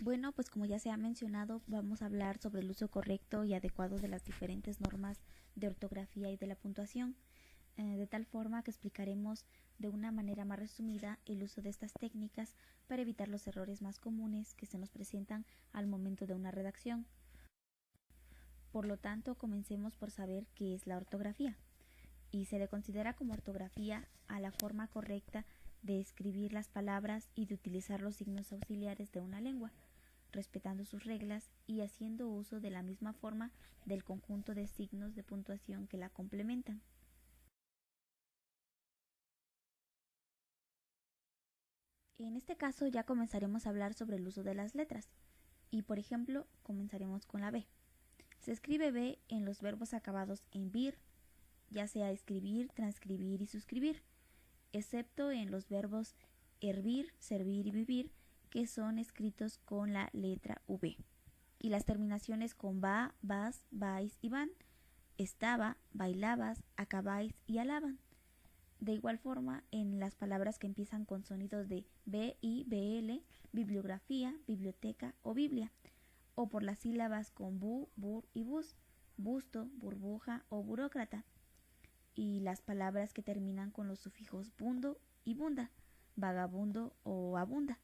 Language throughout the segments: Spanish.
Bueno, pues como ya se ha mencionado, vamos a hablar sobre el uso correcto y adecuado de las diferentes normas de ortografía y de la puntuación, de tal forma que explicaremos de una manera más resumida el uso de estas técnicas para evitar los errores más comunes que se nos presentan al momento de una redacción. Por lo tanto, comencemos por saber qué es la ortografía, y se le considera como ortografía a la forma correcta de escribir las palabras y de utilizar los signos auxiliares de una lengua, respetando sus reglas y haciendo uso de la misma forma del conjunto de signos de puntuación que la complementan. En este caso ya comenzaremos a hablar sobre el uso de las letras y, por ejemplo, comenzaremos con la B. Se escribe B en los verbos acabados en vir, ya sea escribir, transcribir y suscribir, excepto en los verbos hervir, servir y vivir, que son escritos con la letra V, y las terminaciones con va, vas, vais y van, estaba, bailabas, acabáis y alaban. De igual forma, en las palabras que empiezan con sonidos de B, I, BL, bibliografía, biblioteca o Biblia, o por las sílabas con bu, bur y bus, busto, burbuja o burócrata, y las palabras que terminan con los sufijos bundo y bunda, vagabundo o abunda.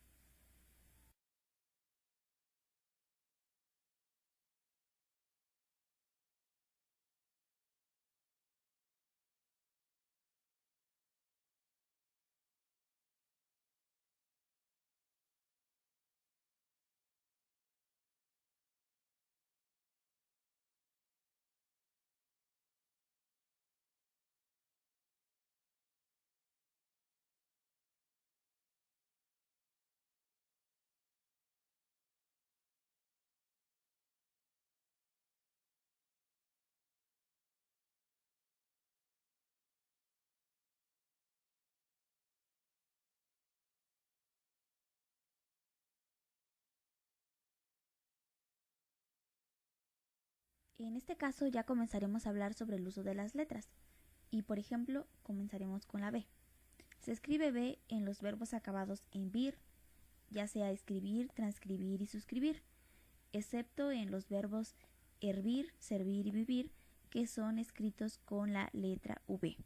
En este caso ya comenzaremos a hablar sobre el uso de las letras y, por ejemplo, comenzaremos con la B. Se escribe B en los verbos acabados en vir, ya sea escribir, transcribir y suscribir, excepto en los verbos hervir, servir y vivir, que son escritos con la letra V.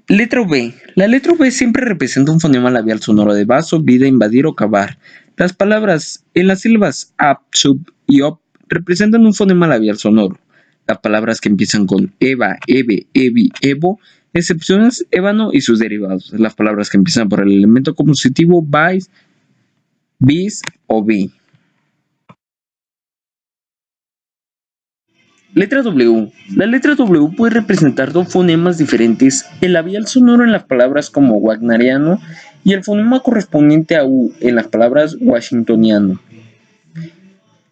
Letra V. La letra V siempre representa un fonema labial sonoro de vaso, vida, invadir o cavar. Las palabras en las sílabas ap, sub y op representan un fonema labial sonoro. Las palabras que empiezan con eva, eve, evi, evo, excepciones ébano y sus derivados. Las palabras que empiezan por el elemento compositivo vais, bis o bi. Letra W. La letra W puede representar dos fonemas diferentes, el labial sonoro en las palabras como wagneriano y el fonema correspondiente a U en las palabras washingtoniano.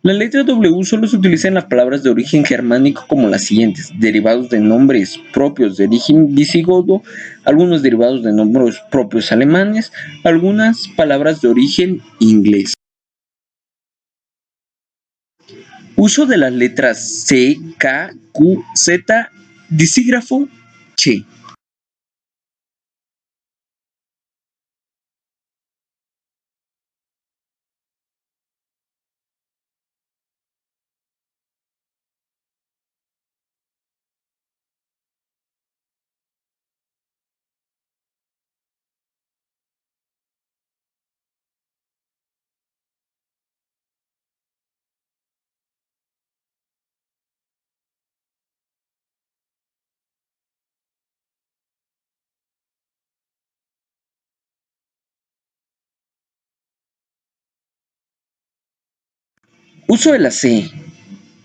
La letra W solo se utiliza en las palabras de origen germánico como las siguientes, derivados de nombres propios de origen visigodo, algunos derivados de nombres propios alemanes, algunas palabras de origen inglés. Uso de las letras C, K, Q, Z, disígrafo, che. Uso de la C.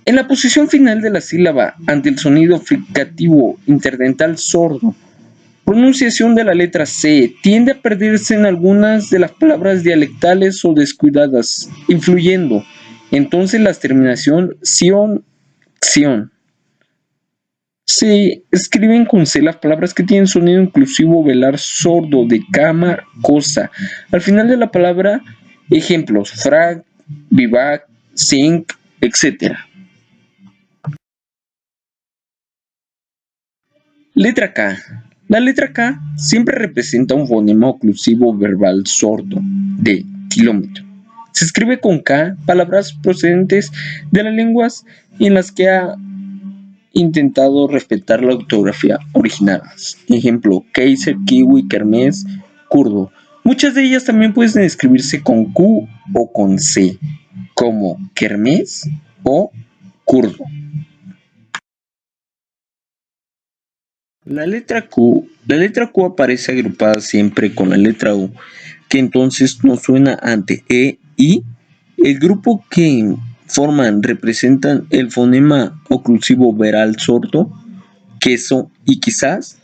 En la posición final de la sílaba ante el sonido fricativo interdental sordo, pronunciación de la letra C tiende a perderse en algunas de las palabras dialectales o descuidadas, influyendo entonces la terminación sion, xion. Se escriben con C las palabras que tienen sonido inclusivo velar sordo de cama, cosa. Al final de la palabra, ejemplos, frag, vivac, zinc, etc. Letra K. La letra K siempre representa un fonema oclusivo verbal sordo de kilómetro. Se escribe con K palabras procedentes de las lenguas en las que ha intentado respetar la ortografía original. Ejemplo, Kaiser, Kiwi, Kermés, kurdo. Muchas de ellas también pueden escribirse con Q o con C, como Kermés o kurdo. La letra Q aparece agrupada siempre con la letra U, que entonces nos suena ante E, I. El grupo que forman representan el fonema oclusivo veral sordo, queso y quizás.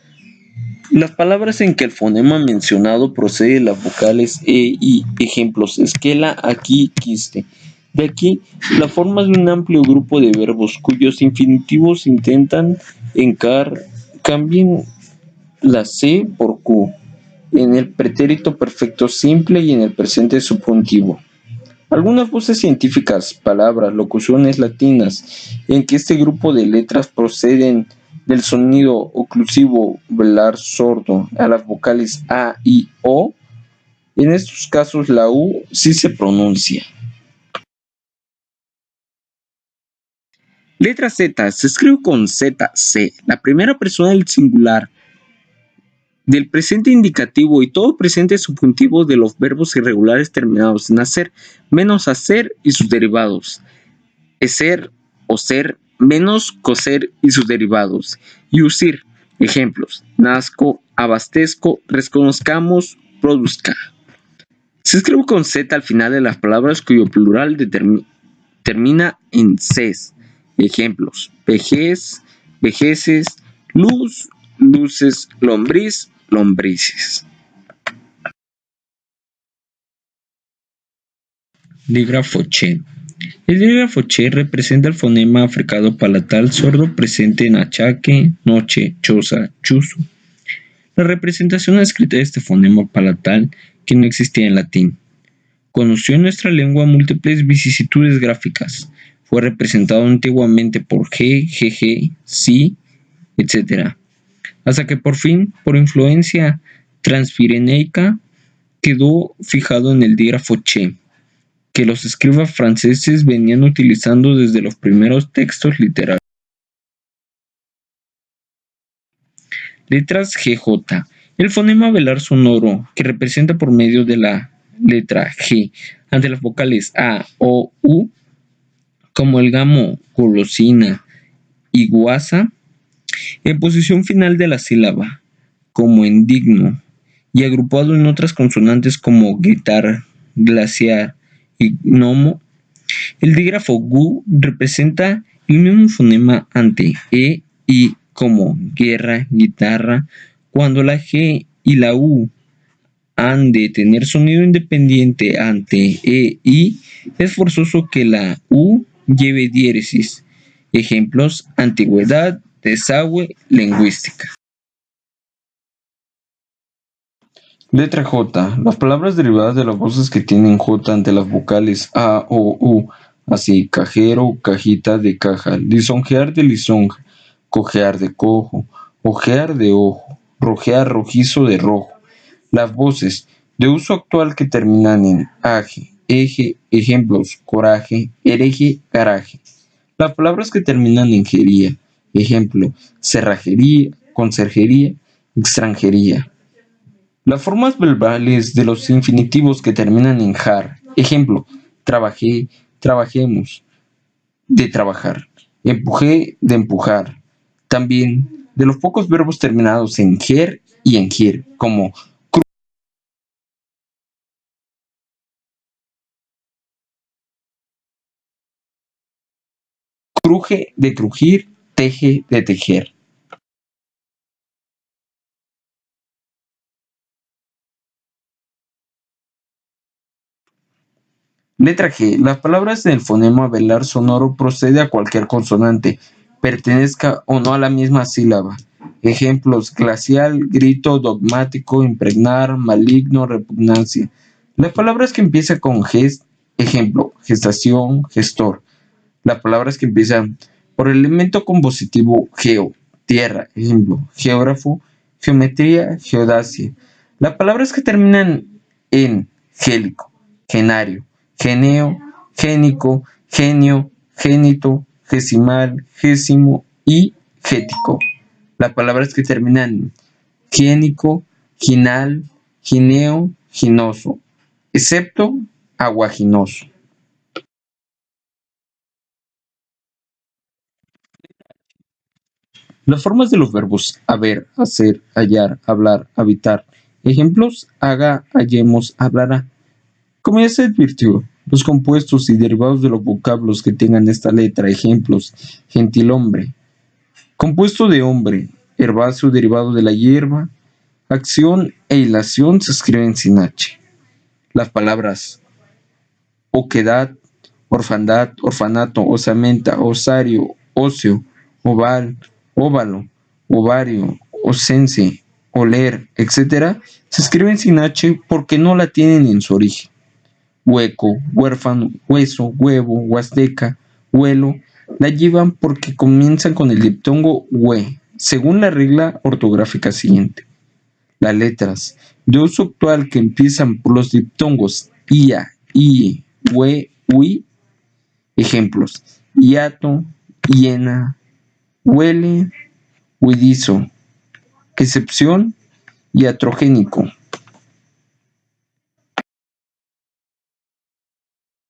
Las palabras en que el fonema mencionado procede de las vocales E, I. Ejemplos, esquela, aquí, quiste. De aquí, la forma de un amplio grupo de verbos cuyos infinitivos intentan cambien la C por Q en el pretérito perfecto simple y en el presente subjuntivo. Algunas voces científicas, palabras, locuciones latinas, en que este grupo de letras proceden del sonido oclusivo velar sordo a las vocales A, I, O, en estos casos la U sí se pronuncia. Letra Z se escribe con ZC, la primera persona del singular del presente indicativo y todo presente subjuntivo de los verbos irregulares terminados en hacer, menos hacer y sus derivados. Eser o ser, menos coser y sus derivados. Y usir. Ejemplos. Nazco, abastezco, reconozcamos, produzca. Se escribe con Z al final de las palabras cuyo plural termina en ces. Ejemplos. Vejez, vejeces, luz, luces, lombriz, lombrices. Dígrafo che. El dígrafo che representa el fonema africano palatal sordo presente en achaque, noche, choza, chuzo. La representación escrita de este fonema palatal, que no existía en latín, conoció en nuestra lengua múltiples vicisitudes gráficas. Fue representado antiguamente por G, GG, Si, etc. Hasta que por fin, por influencia transpirenaica, quedó fijado en el dígrafo che, que los escribas franceses venían utilizando desde los primeros textos literarios. Letras GJ. El fonema velar sonoro, que representa por medio de la letra G ante las vocales A, O, U, como el gamo, golosina y guasa, en posición final de la sílaba, como en digno, y agrupado en otras consonantes como guitar, glaciar y gnomo. El dígrafo gu representa el mismo fonema ante E, I, como guerra, guitarra, cuando la G y la U han de tener sonido independiente ante E, I, es forzoso que la U lleve diéresis. Ejemplos: antigüedad, desagüe, lingüística. Letra J. Las palabras derivadas de las voces que tienen J ante las vocales A, O, U, así: cajero, cajita de caja, lisonjear de lisonja, cojear de cojo, ojear de ojo, rojear rojizo de rojo. Las voces de uso actual que terminan en aje, eje, ejemplos: coraje, hereje, garaje. Las palabras que terminan en jería, ejemplo: cerrajería, conserjería, extranjería. Las formas verbales de los infinitivos que terminan en jar, ejemplo: trabajé, trabajemos, de trabajar, empujé, de empujar. También de los pocos verbos terminados en ger y en gir, como Truje de trujir, teje de tejer. Letra G. Las palabras del fonema velar sonoro procede a cualquier consonante, pertenezca o no a la misma sílaba. Ejemplos: glacial, grito, dogmático, impregnar, maligno, repugnancia. Las palabras que empiezan con gest, ejemplo, gestación, gestor. Las palabras que empiezan por el elemento compositivo geo, tierra, ejemplo, geógrafo, geometría, geodasia. Las palabras que terminan en gélico, genario, geneo, génico, genio, génito, gesimal, gésimo y gético. Las palabras que terminan en giénico, ginal, gineo, ginoso, excepto aguaginoso. Las formas de los verbos haber, hacer, hallar, hablar, habitar. Ejemplos: haga, hallemos, hablará. Como ya se advirtió, los compuestos y derivados de los vocablos que tengan esta letra. Ejemplos: gentilhombre, compuesto de hombre, herbáceo derivado de la hierba. Acción e hilación se escriben sin H. Las palabras oquedad, orfandad, orfanato, osamenta, osario, ocio, oval, óvalo, ovario, osense, oler, etc., se escriben sin H porque no la tienen en su origen. Hueco, huérfano, hueso, huevo, huasteca, huelo, la llevan porque comienzan con el diptongo hue, según la regla ortográfica siguiente. Las letras de uso actual que empiezan por los diptongos ia, ie, hue, ui. Ejemplos: hiato, hiena, huele, huidizo. Excepción: iatrogénico.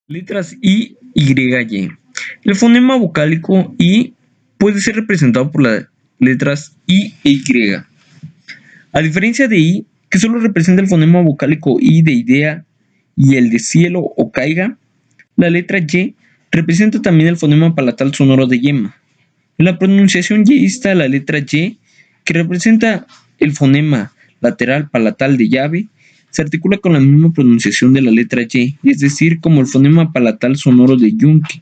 Letras I, Y. El fonema vocálico I puede ser representado por las letras I e Y. A diferencia de I, que solo representa el fonema vocálico I de idea y el de cielo o caiga, la letra Y representa también el fonema palatal sonoro de yema. En la pronunciación yeísta, la letra Y, que representa el fonema lateral palatal de llave, se articula con la misma pronunciación de la letra Y, es decir, como el fonema palatal sonoro de yunque,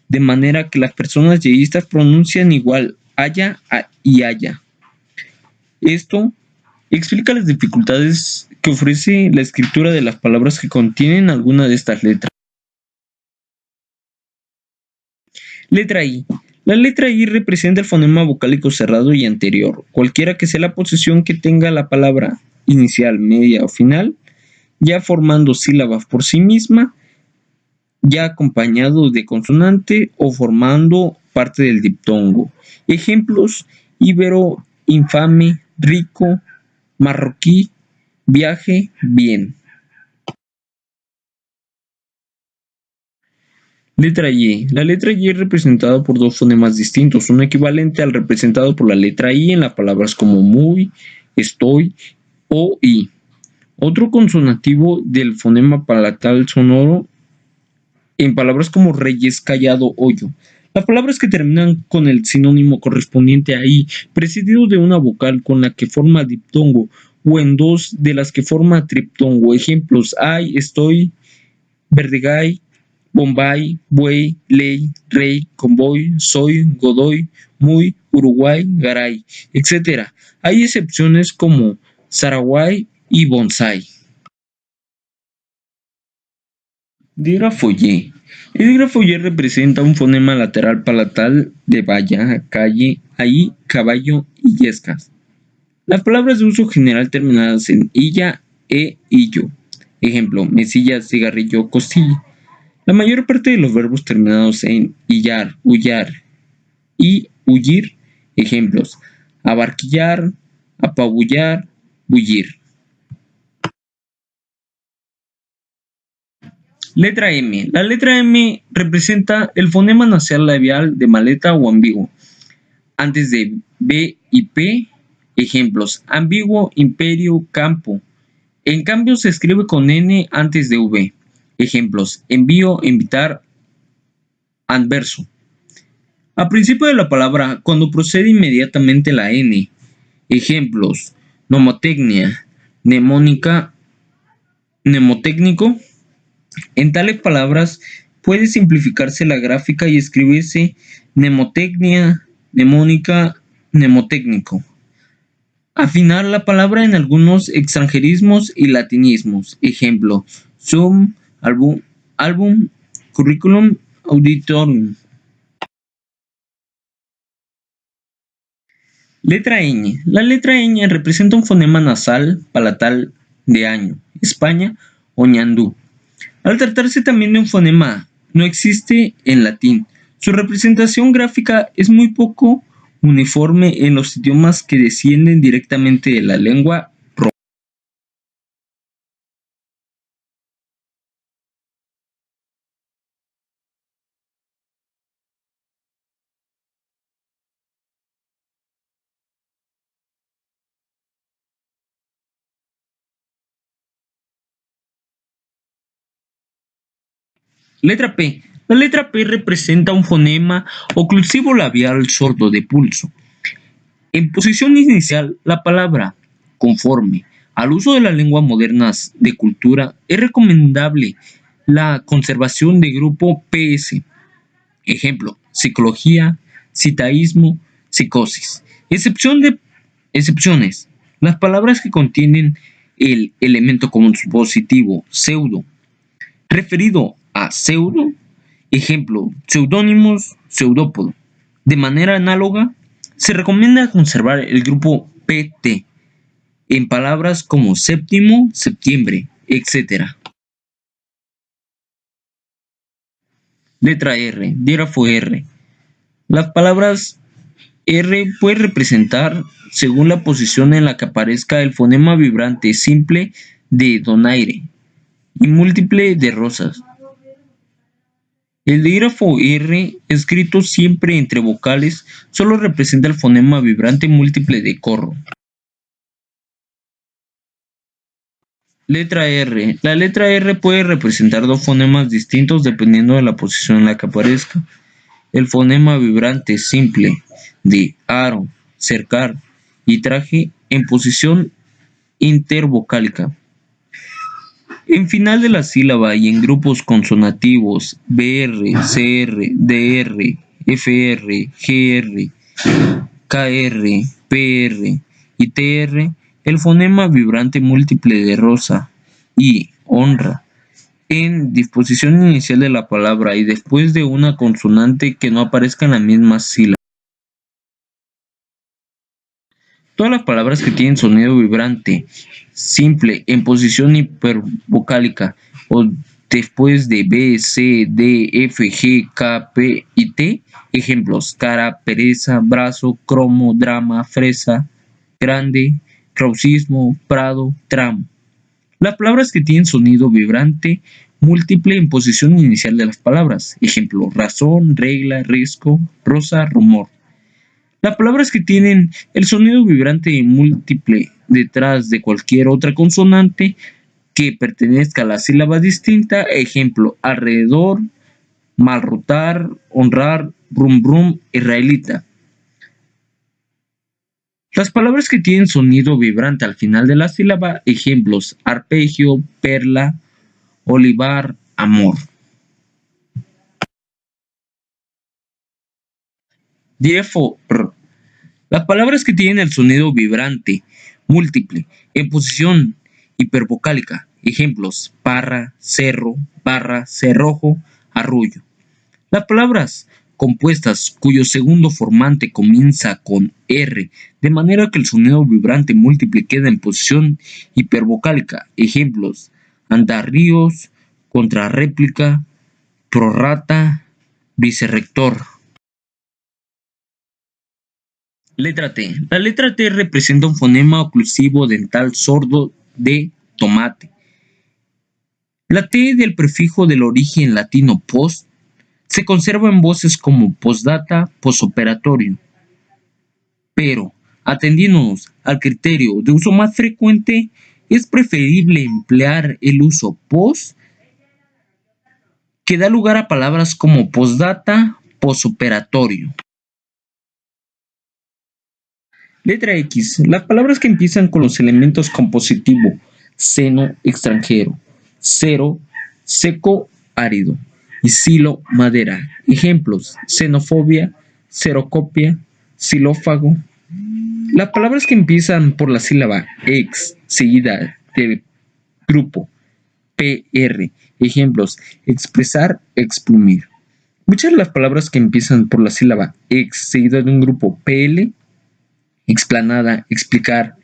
de manera que las personas yeístas pronuncian igual haya y haya. Esto explica las dificultades que ofrece la escritura de las palabras que contienen alguna de estas letras. Letra I. La letra I representa el fonema vocálico cerrado y anterior, cualquiera que sea la posición que tenga la palabra inicial, media o final, ya formando sílabas por sí misma, ya acompañado de consonante o formando parte del diptongo. Ejemplos: íbero, infame, rico, marroquí, viaje, bien. Letra Y. La letra Y es representada por dos fonemas distintos, un equivalente al representado por la letra I en las palabras como muy, estoy o y. Otro consonativo del fonema palatal sonoro en palabras como reyes, callado, hoyo. Las palabras que terminan con el sinónimo correspondiente a I, precedido de una vocal con la que forma diptongo, o en dos de las que forma triptongo. Ejemplos: ay, estoy, verdigay, Bombay, buey, ley, rey, convoy, soy, godoy, muy, Uruguay, garay, etc. Hay excepciones como Zaraguay y bonsai. Dígrafo Y. El dígrafo Y representa un fonema lateral palatal de valla, calle, ahí, caballo y yescas. Las palabras de uso general terminadas en illa, illo. Ejemplo: mesilla, cigarrillo, costilla. La mayor parte de los verbos terminados en illar, huyar y huyir. Ejemplos: abarquillar, apabullar, bullir. Letra M. La letra M representa el fonema nasal labial de maleta o ambiguo. Antes de B y P. Ejemplos: ambiguo, imperio, campo. En cambio se escribe con N antes de V. Ejemplos: envío, invitar, anverso. Al principio de la palabra, cuando procede inmediatamente la N. Ejemplos: nomotecnia, mnemónica, mnemotécnico. En tales palabras puede simplificarse la gráfica y escribirse mnemotecnia, mnemónica, mnemotécnico. Afinar la palabra en algunos extranjerismos y latinismos. Ejemplo: Zoom, álbum, curriculum, auditorium. Letra ñ. La letra ñ representa un fonema nasal palatal de año, España o ñandú. Al tratarse también de un fonema, no existe en latín. Su representación gráfica es muy poco uniforme en los idiomas que descienden directamente de la lengua romana. Letra P. La letra P representa un fonema oclusivo labial sordo de pulso. En posición inicial, la palabra, conforme al uso de las lenguas modernas de cultura, es recomendable la conservación de grupo PS. Ejemplo: psicología, citaísmo, psicosis. Excepciones. Las palabras que contienen el elemento común positivo pseudo, referido a pseudo, ejemplo: seudónimos, pseudópodo. De manera análoga, se recomienda conservar el grupo PT en palabras como séptimo, septiembre, etc. Letra R, dígrafo R. Las palabras R puede representar, según la posición en la que aparezca, el fonema vibrante simple de donaire y múltiple de rosas. El dígrafo R, escrito siempre entre vocales, solo representa el fonema vibrante múltiple de corro. Letra R. La letra R puede representar dos fonemas distintos dependiendo de la posición en la que aparezca. El fonema vibrante simple de aro, cercar y traje en posición intervocálica. En final de la sílaba y en grupos consonativos BR, CR, DR, FR, GR, KR, PR y TR, el fonema vibrante múltiple de rosa y honra en disposición inicial de la palabra y después de una consonante que no aparezca en la misma sílaba. Todas las palabras que tienen sonido vibrante simple en posición hipervocálica o después de B, C, D, F, G, K, P y T, ejemplos: cara, pereza, brazo, cromo, drama, fresa, grande, raucismo, prado, tramo. Las palabras que tienen sonido vibrante múltiple en posición inicial de las palabras, ejemplo: razón, regla, risco, rosa, rumor. Las palabras que tienen el sonido vibrante múltiple detrás de cualquier otra consonante que pertenezca a la sílaba distinta, ejemplo: alrededor, malrotar, honrar, brum brum, israelita. Las palabras que tienen sonido vibrante al final de la sílaba, ejemplos: arpegio, perla, olivar, amor. Dígrafo R. Las palabras que tienen el sonido vibrante múltiple en posición hipervocálica, ejemplos: parra, cerro, barra, cerrojo, arrullo. Las palabras compuestas cuyo segundo formante comienza con R, de manera que el sonido vibrante múltiple queda en posición hipervocálica, ejemplos: andarríos, contrarréplica, prorrata, vicerrector. Letra T. La letra T representa un fonema oclusivo dental sordo de tomate. La T del prefijo del origen latino post se conserva en voces como postdata, posoperatorio. Pero, atendiéndonos al criterio de uso más frecuente, es preferible emplear el uso post, que da lugar a palabras como postdata, posoperatorio. Letra X. Las palabras que empiezan con los elementos compositivo, seno, extranjero, cero, seco, árido y silo, madera. Ejemplos: xenofobia, xerocopia, xilófago. Las palabras que empiezan por la sílaba ex, seguida del grupo PR. Ejemplos: expresar, exprimir. Muchas de las palabras que empiezan por la sílaba ex, seguida de un grupo PL, explanada, explicar,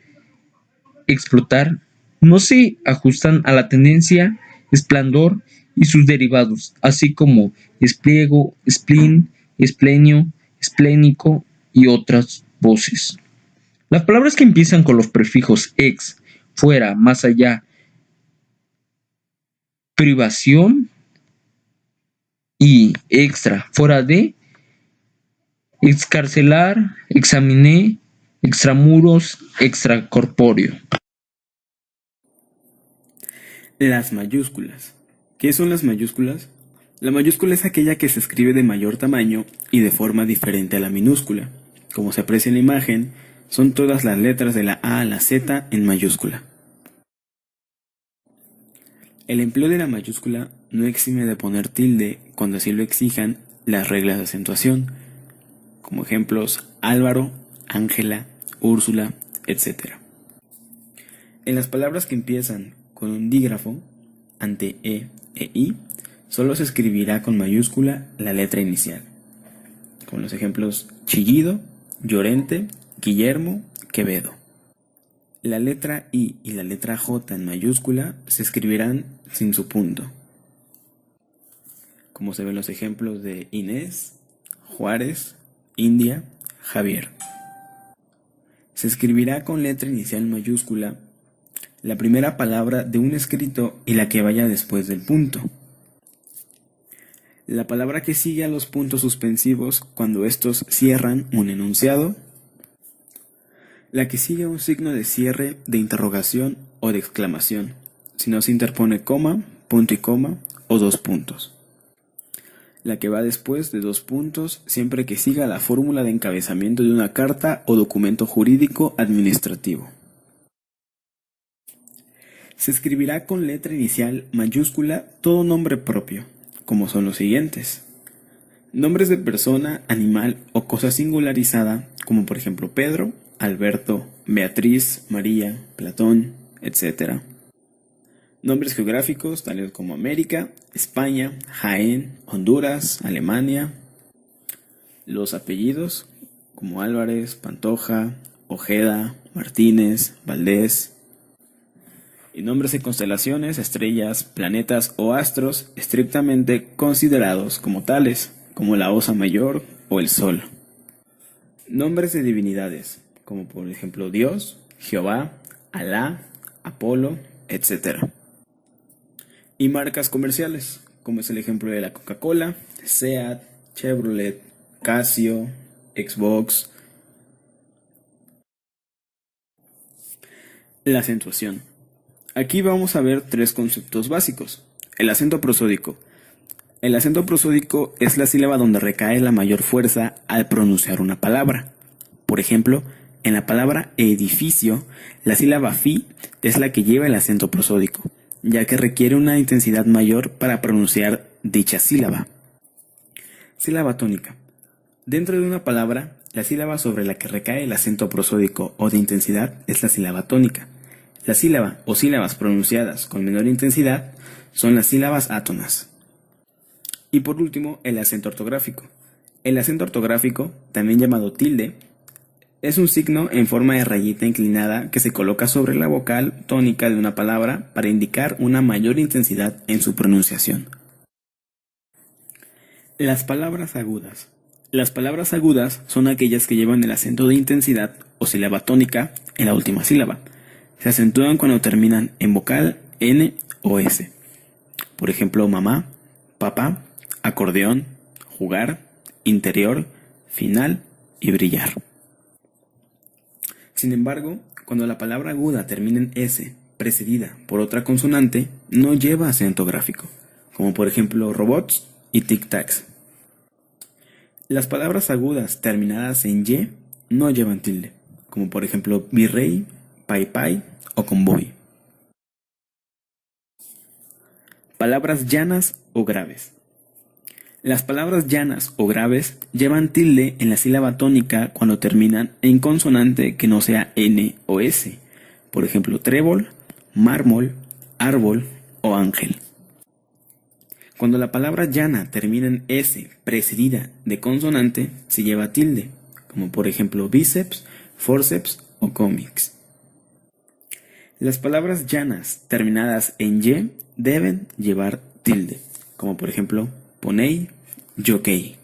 explotar, no se ajustan a la tendencia, esplendor y sus derivados, así como espliego, spleen, esplenio, esplénico y otras voces. Las palabras que empiezan con los prefijos ex, fuera, más allá, privación y extra, fuera de, excarcelar, examiné, extramuros, extracorpóreo. Las mayúsculas. ¿Qué son las mayúsculas? La mayúscula es aquella que se escribe de mayor tamaño y de forma diferente a la minúscula. Como se aprecia en la imagen, son todas las letras de la A a la Z en mayúscula. El empleo de la mayúscula no exime de poner tilde cuando así lo exijan las reglas de acentuación, como ejemplos Álvaro, Ángela, Úrsula, etc. En las palabras que empiezan con un dígrafo, ante E e I, solo se escribirá con mayúscula la letra inicial, con los ejemplos Chillido, Llorente, Guillermo, Quevedo. La letra I y la letra J en mayúscula se escribirán sin su punto, como se ven los ejemplos de Inés, Juárez, India, Javier. Se escribirá con letra inicial mayúscula la primera palabra de un escrito y la que vaya después del punto. La palabra que sigue a los puntos suspensivos cuando estos cierran un enunciado. La que sigue a un signo de cierre, de interrogación o de exclamación, si no se interpone coma, punto y coma o dos puntos. La que va después de dos puntos siempre que siga la fórmula de encabezamiento de una carta o documento jurídico administrativo. Se escribirá con letra inicial mayúscula todo nombre propio, como son los siguientes: nombres de persona, animal o cosa singularizada, como por ejemplo Pedro, Alberto, Beatriz, María, Platón, etc. Nombres geográficos tales como América, España, Jaén, Honduras, Alemania. Los apellidos como Álvarez, Pantoja, Ojeda, Martínez, Valdés. Y nombres de constelaciones, estrellas, planetas o astros estrictamente considerados como tales, como la Osa Mayor o el Sol. Nombres de divinidades, como por ejemplo Dios, Jehová, Alá, Apolo, etc. Y marcas comerciales, como es el ejemplo de la Coca-Cola, Seat, Chevrolet, Casio, Xbox. La acentuación. Aquí vamos a ver tres conceptos básicos. El acento prosódico. El acento prosódico es la sílaba donde recae la mayor fuerza al pronunciar una palabra. Por ejemplo, en la palabra edificio, la sílaba fi es la que lleva el acento prosódico, ya que requiere una intensidad mayor para pronunciar dicha sílaba. Sílaba tónica. Dentro de una palabra, la sílaba sobre la que recae el acento prosódico o de intensidad es la sílaba tónica. La sílaba o sílabas pronunciadas con menor intensidad son las sílabas átonas. Y por último, el acento ortográfico. El acento ortográfico, también llamado tilde, es un signo en forma de rayita inclinada que se coloca sobre la vocal tónica de una palabra para indicar una mayor intensidad en su pronunciación. Las palabras agudas. Las palabras agudas son aquellas que llevan el acento de intensidad o sílaba tónica en la última sílaba. Se acentúan cuando terminan en vocal N o S. Por ejemplo, mamá, papá, acordeón, jugar, interior, final y brillar. Sin embargo, cuando la palabra aguda termina en S, precedida por otra consonante, no lleva acento gráfico, como por ejemplo robots y tic-tacs. Las palabras agudas terminadas en Y no llevan tilde, como por ejemplo virrey, pai o convoy. Palabras llanas o graves. Las palabras llanas o graves llevan tilde en la sílaba tónica cuando terminan en consonante que no sea N o S, por ejemplo trébol, mármol, árbol o ángel. Cuando la palabra llana termina en S precedida de consonante, se lleva tilde, como por ejemplo bíceps, forceps o cómics. Las palabras llanas terminadas en Y deben llevar tilde, como por ejemplo poney, jockey.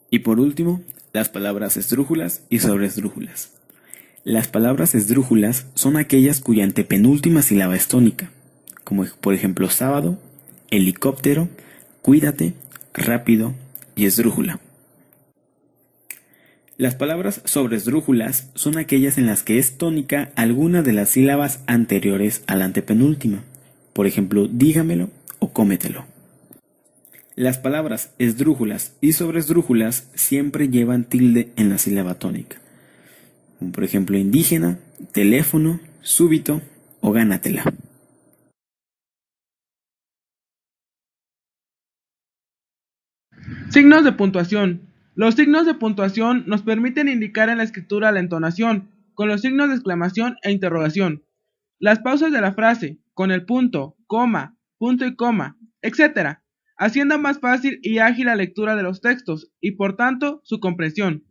Y por último, las palabras esdrújulas y sobresdrújulas. Las palabras esdrújulas son aquellas cuya antepenúltima sílaba es tónica, como por ejemplo sábado, helicóptero, cuídate, rápido y esdrújula. Las palabras sobresdrújulas son aquellas en las que es tónica alguna de las sílabas anteriores a la antepenúltima, por ejemplo dígamelo o cómetelo. Las palabras esdrújulas y sobresdrújulas siempre llevan tilde en la sílaba tónica, como por ejemplo indígena, teléfono, súbito o gánatela. Signos de puntuación. Los signos de puntuación nos permiten indicar en la escritura la entonación, con los signos de exclamación e interrogación. Las pausas de la frase, con el punto y coma, etc., haciendo más fácil y ágil la lectura de los textos y por tanto su comprensión.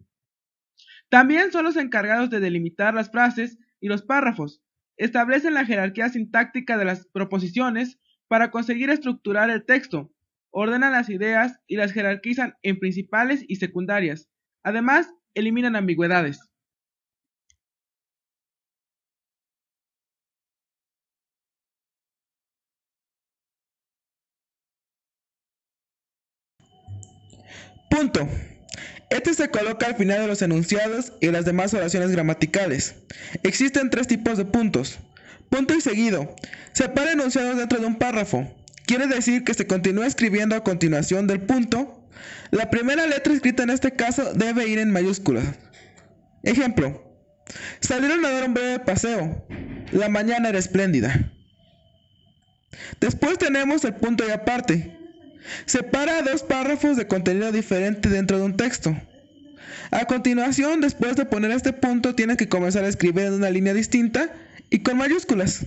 También son los encargados de delimitar las frases y los párrafos. Establecen la jerarquía sintáctica de las proposiciones para conseguir estructurar el texto. Ordenan las ideas y las jerarquizan en principales y secundarias. Además, eliminan ambigüedades. Punto. Este se coloca al final de los enunciados y las demás oraciones gramaticales. Existen 3 tipos de puntos. Punto y seguido. Separa enunciados dentro de un párrafo. Quiere decir que se continúa escribiendo a continuación del punto. La primera letra escrita en este caso debe ir en mayúsculas. Ejemplo. Salieron a dar un breve paseo. La mañana era espléndida. Después tenemos el punto y aparte. Separa 2 párrafos de contenido diferente dentro de un texto. A continuación, después de poner este punto, tienes que comenzar a escribir en una línea distinta y con mayúsculas.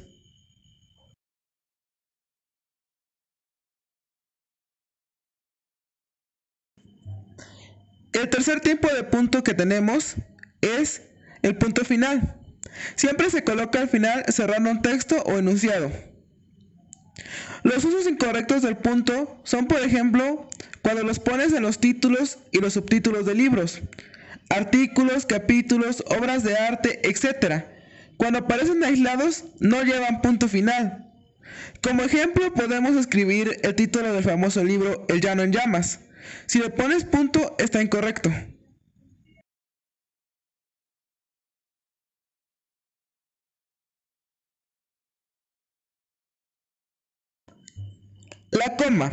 El tercer tipo de punto que tenemos es el punto final. Siempre se coloca al final cerrando un texto o enunciado. Los usos incorrectos del punto son, por ejemplo, cuando los pones en los títulos y los subtítulos de libros, artículos, capítulos, obras de arte, etc. Cuando aparecen aislados, no llevan punto final. Como ejemplo, podemos escribir el título del famoso libro El llano en llamas. Si le pones punto, está incorrecto. La coma.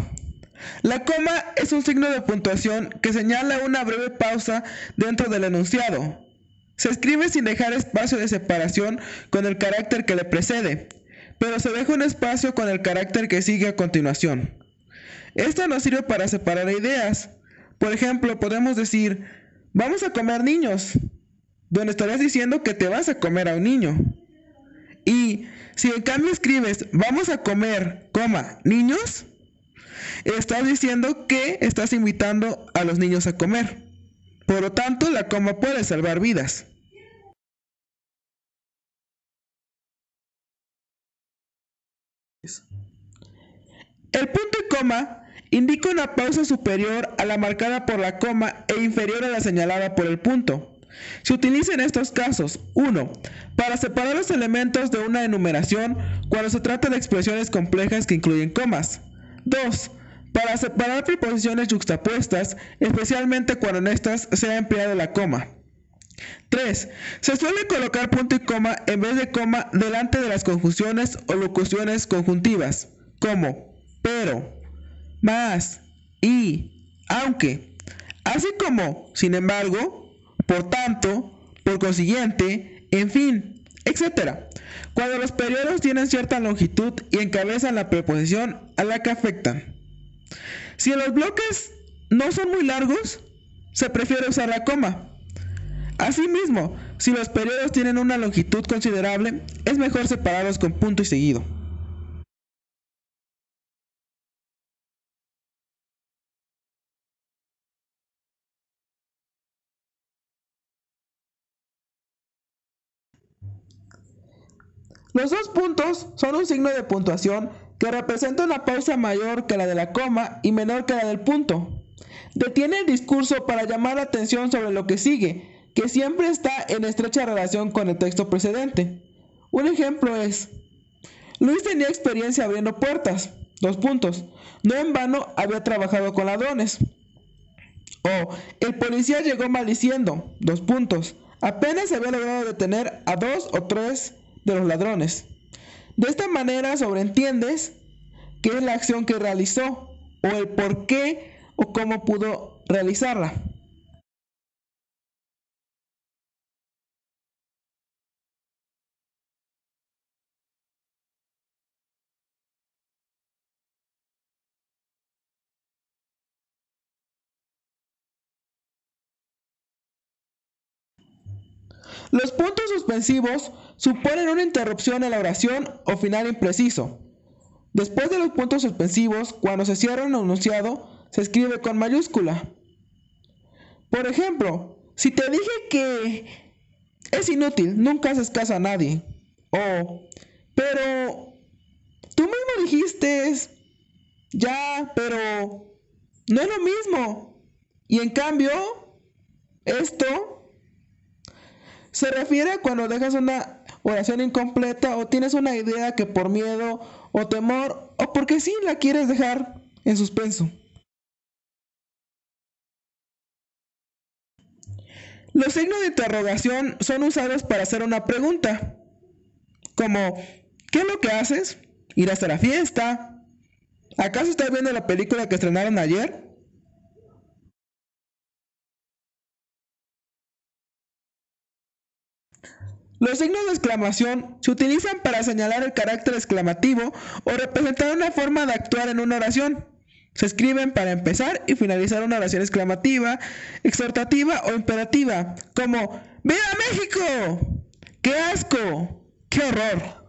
La coma es un signo de puntuación que señala una breve pausa dentro del enunciado. Se escribe sin dejar espacio de separación con el carácter que le precede, pero se deja un espacio con el carácter que sigue a continuación. Esta nos sirve para separar ideas. Por ejemplo, podemos decir, vamos a comer niños, donde estarías diciendo que te vas a comer a un niño. Y si en cambio escribes, vamos a comer, niños, estás diciendo que estás invitando a los niños a comer. Por lo tanto, la coma puede salvar vidas. El punto y coma indica una pausa superior a la marcada por la coma e inferior a la señalada por el punto. Se utiliza en estos casos: 1. Para separar los elementos de una enumeración cuando se trata de expresiones complejas que incluyen comas. 2. Para separar preposiciones yuxtapuestas, especialmente cuando en estas se ha empleado la coma. 3. Se suele colocar punto y coma en vez de coma delante de las conjunciones o locuciones conjuntivas, como pero, más, y, aunque, así como, sin embargo, por tanto, por consiguiente, en fin, etc. Cuando los periodos tienen cierta longitud y encabezan la preposición a la que afectan. Si los bloques no son muy largos, se prefiere usar la coma. Asimismo, si los periodos tienen una longitud considerable, es mejor separarlos con punto y seguido. Los dos puntos son un signo de puntuación que representa una pausa mayor que la de la coma y menor que la del punto. Detiene el discurso para llamar la atención sobre lo que sigue, que siempre está en estrecha relación con el texto precedente. Un ejemplo es: Luis tenía experiencia abriendo puertas. No en vano había trabajado con ladrones. O el policía llegó maldiciendo. Apenas se había logrado detener a 2 o 3 de los ladrones. De esta manera sobreentiendes qué es la acción que realizó, o el por qué o cómo pudo realizarla. Los puntos suspensivos suponen una interrupción en la oración o final impreciso. Después de los puntos suspensivos, cuando se cierra un enunciado, se escribe con mayúscula. Por ejemplo, si te dije que es inútil, nunca haces caso a nadie. O, pero tú mismo dijiste, ya, pero no es lo mismo. Y en cambio, esto se refiere a cuando dejas una oración incompleta o tienes una idea que por miedo o temor o porque sí la quieres dejar en suspenso. Los signos de interrogación son usados para hacer una pregunta, como ¿qué es lo que haces? ¿Irás a la fiesta? ¿Acaso estás viendo la película que estrenaron ayer? Los signos de exclamación se utilizan para señalar el carácter exclamativo o representar una forma de actuar en una oración. Se escriben para empezar y finalizar una oración exclamativa, exhortativa o imperativa, como ¡Viva México! ¡Qué asco! ¡Qué horror!